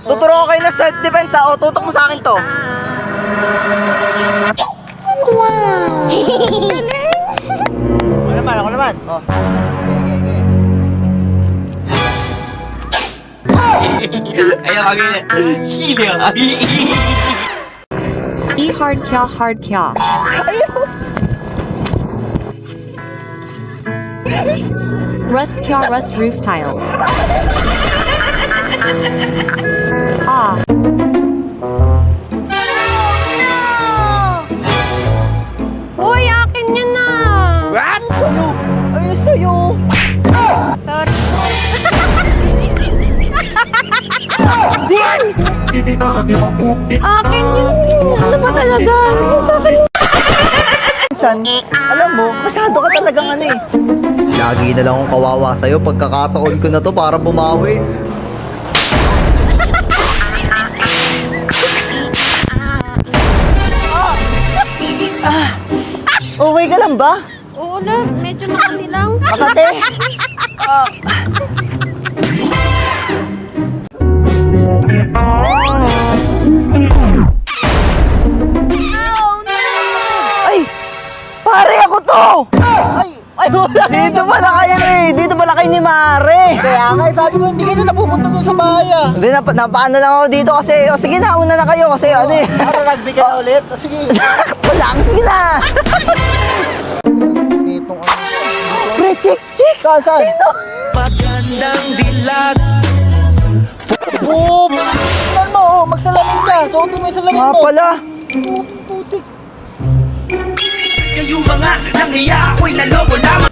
Tuturo ko kayo ng self-defense ha. O, tutok mo sa akin to. Wow! Ako naman. Oh. Ayaw kagaya. Hili ka. E hard kya. Rust roof tiles. Ah. Uy, akin yan na! What? Sa'yo. Ayun sa'yo. Sorry. Akin yun. Ano ba talaga? Sa akin. San, alam mo, masyado ka talagang ano eh. Lagi na lang akong kawawa sa'yo. Pagkakataon ko na to para bumawi. Okay ka lang ba? Oo, love. Medyo makati lang. Makate? Ay! Pare ako to! Ay, dito pala kayo eh! Dito pala kayo ni Mare! Kaya nga, sabi ko, hindi ka na napupunta doon sa bahay ah. Hindi, napaano lang ako dito kasi, o sige na, una na kayo kasi ano eh. Para rugby ka na ulit. Ah, sige. Sakto lang, sige na! Itong ano. Pre, chicks! Saan? Dito! Magandang dilag. Oo, tingnan mo, oh, magsalamin ka. Suotin mo yung salamin Nga mo. pala! Putik. Kayo mga nanghiya ako'y nalobo lamang.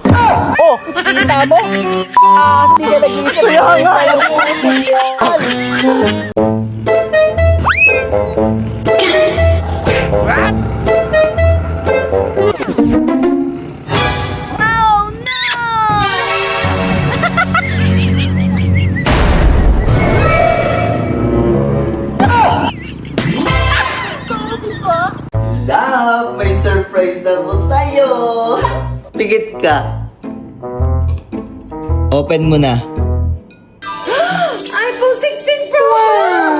Oh, kita mo? Ah, hindi ka nag-iisip. Kaya nga, Ayaw mo. What? Love, may surprise ako sa'yo! Pigit ka. Open mo na. iPhone 16 Pro Max!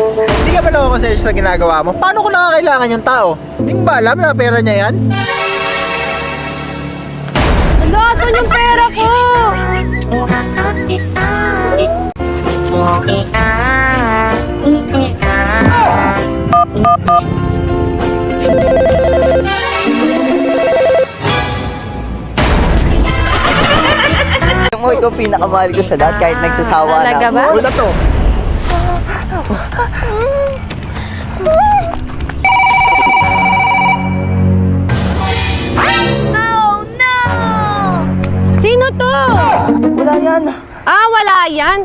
Hindi ka ba nakakonsensya sa ginagawa mo? Paano ko nakakailangan yung tao? Hindi mo ba alam na pera niya yan? Nagasan yung pera ko! Alam mo, ikaw pinakamahal ko sa lahat kahit nagsasawa na. Talaga ba? Wala to. Sino to? Wala yan. Ah, wala yan.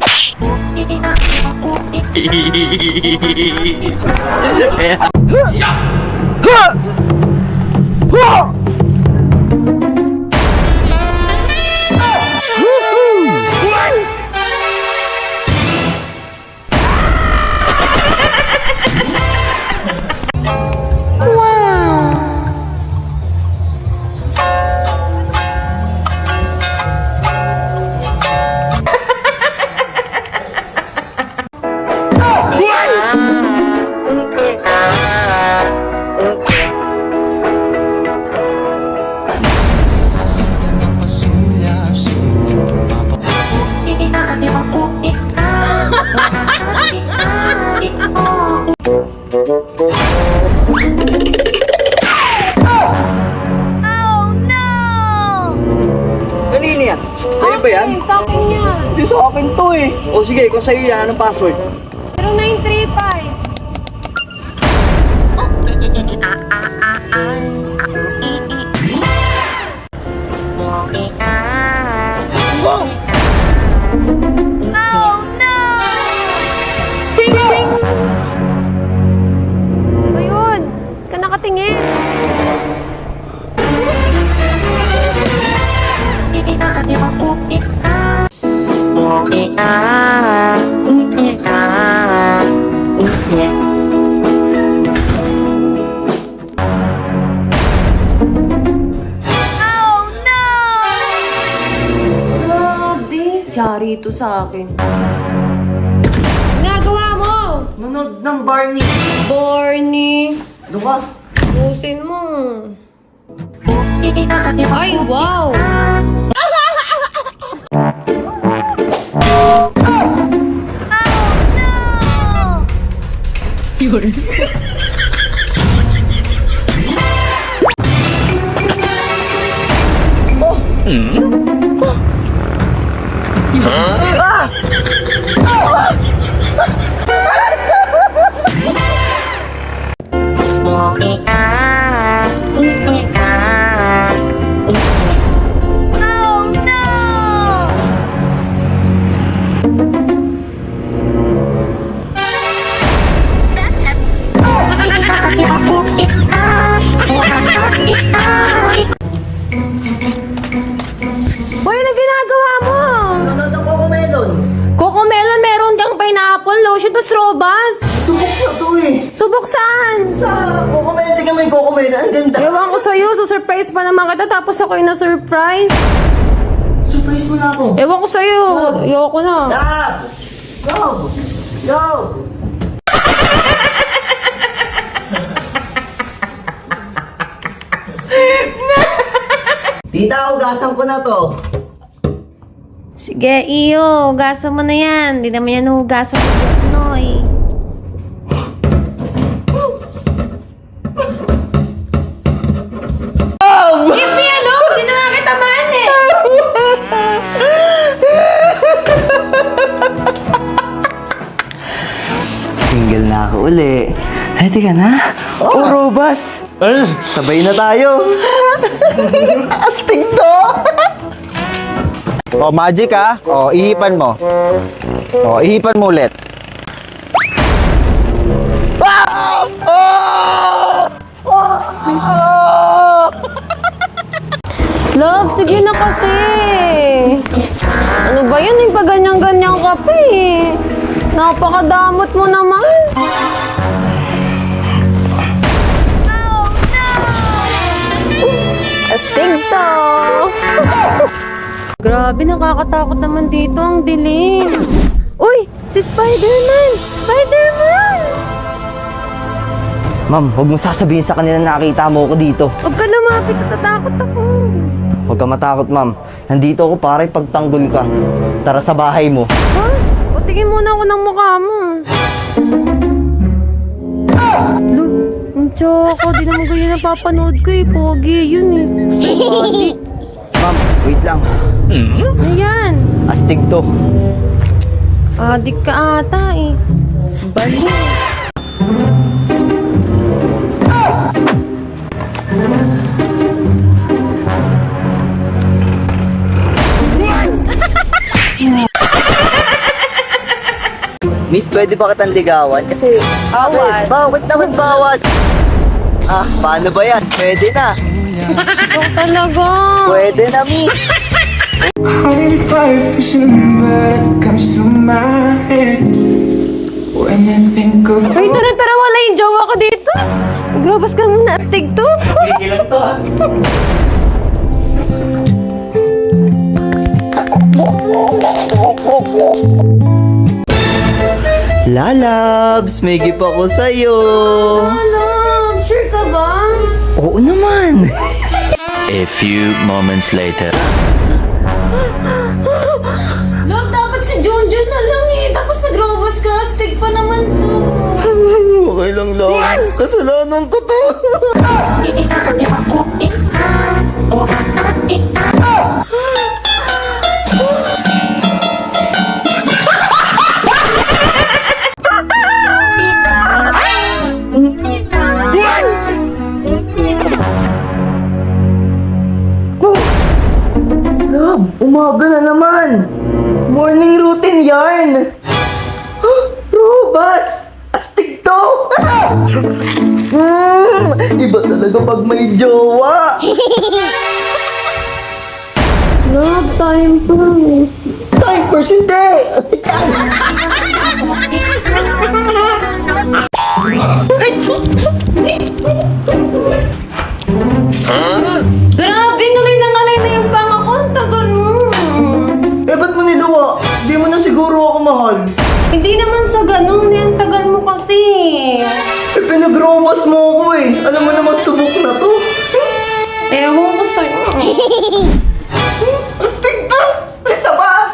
Kanina yan? Sa'yo ba yan? Sa akin yan. Hindi sa akin to eh. O sige, kung sa'yo yan, anong password? 0935. Ayun, ka nakatingin. Yari ito sa akin. Ginagawa mo! Nunod ng Barney. Barney! Ano ka? Pusin mo. Ay, wow! Boy, ano ginagawa mo? Nunod ng Coco Melon. Coco Melon, meron kang pineapple, lotion, tas robas. Subok na to eh. Subok saan? Sa Coco Melon, tingnan mo yung Coco Melon. Ang ganda. Ewan ko sa'yo, surprise pa naman kita, tapos ako yung na-surprise. Surprise mo na ako. Ewan ko sa'yo, ayoko na. Love! Love! Love! Tita, ugasan ko na to. Sige, iyo, hugasan mo na yan. Hindi naman yan hugasan mo, Noy. Give me a look! Hindi naman kita man eh! Single na ako uli. Ready ka na? Oh, Robas! Sabay na tayo. Astig to! O, magic ha. O, ihipan mo. O, ihipan mo ulit. Love, sige na kasi. Ano ba yan? Yung pag ganyan-ganyan ka pa eh. Napakadamot mo naman. Astig to. Grabe, nakakatakot naman dito. Ang dilim. Uy, si Spider-Man! Spider-Man! Ma'am, huwag mo sasabihin sa kanila na nakita mo ako dito. Huwag ka lumapit, natatakot ako. Huwag ka matakot, ma'am. Nandito ako para ipagtanggol ka. Tara sa bahay mo. Ha? O, tingin muna ako ng mukha mo. Look, ang tsaka. Di naman ganyan napapanood ko eh. Pogi, yun eh. Adik. Ma'am, wait lang. Ano yan? Astig to. Adik ka ata eh. Bali. Miss, pwede ba kitang ligawan? Kasi... Bawal. Bakit naman bawal? Ah, paano ba yan? Pwede na. Ikaw talaga. Pwede na, Miss. High five but it comes to my head when I think of Uy, tara, wala yung jowa ko dito. Maglabas ka muna, astig to. Kailan to ha? Lalabs, may gift ako sa'yo. Alam, sure ka ba? Oo naman. A few moments later. Love, dapat si Junjun na lang eh. Tapos nag-robos ka, astig pa naman to. Okay lang lang. Kasalanan ko to. Love, umaga na naman. Morning routine yarn. Robas! Astig to! Iba talaga pag may jowa. Love, time first. Time first, hindi! Grabe, ngalay na yung panga ko. Ang tagal mo. Eh, ba't mo niluwa? mahal. Hindi naman sa ganun, ang tagal mo kasi. Eh, pinag-romas mo ako eh. Alam mo naman, subok na to. Ewan ko sa'yo. Astig to! Isa pa!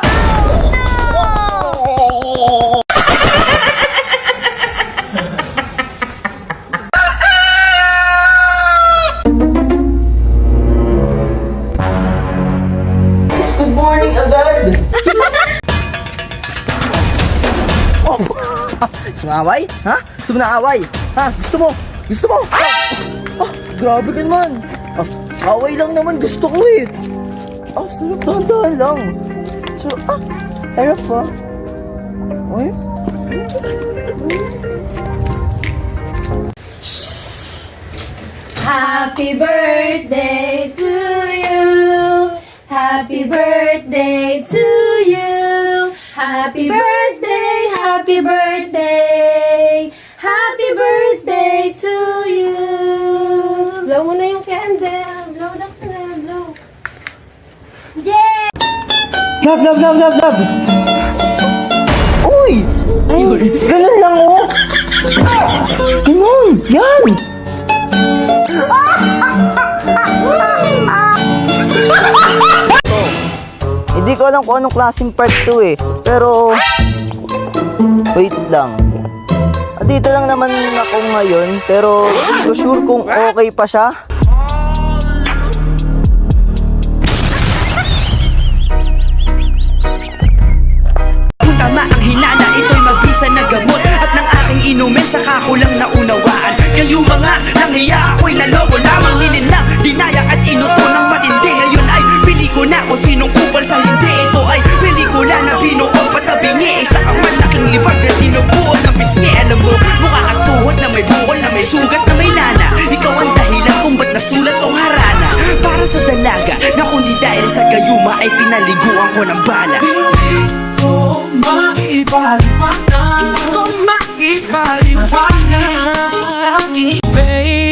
Good morning agad! Oh. Sumaway? Ha? Sumaway? Ha? Gusto mo? Gusto mo? Ah, grabe ka naman. Ah, away lang naman gusto ko eh. Ah, sarap, dahan-dahan lang. So, harap pa. Uy? Happy birthday to you. Happy birthday to you. Happy birthday, happy birthday. Happy birthday to you. Blow mo na yung candle. Blow the candle, blow. Yay! Love! Uy! Ganun lang oh! Ganun! Yan! Hindi ko alam kung anong klaseng part to eh. Pero, wait lang. Dito lang naman ako ngayon, pero hindi ko sure kung okay pa siya. Kung tama ang hinana, ito'y magbisa na gamot. At ng aking inumin, saka ko lang naunawaan. Kayo mga nanghiya, ako'y naloko lamang. Nilinlang, dinayak at inuto ng matindi. Ngayon ay pili ko na kung sinong kupal sa hindi. Ito ay pelikula na binuong patabingi. Isa kang malaking libag na tinubuan ng pisngi. Alam mo, mukha kang tuhod na may bukol, na may sugat, na may nana. Ikaw ang dahilan kung ba't nasulat o harana. Para sa dalaga, na kundi dahil sa gayuma ay pinaliguan ko ng bala. Maipaliwanag, maipaliwanag, baby.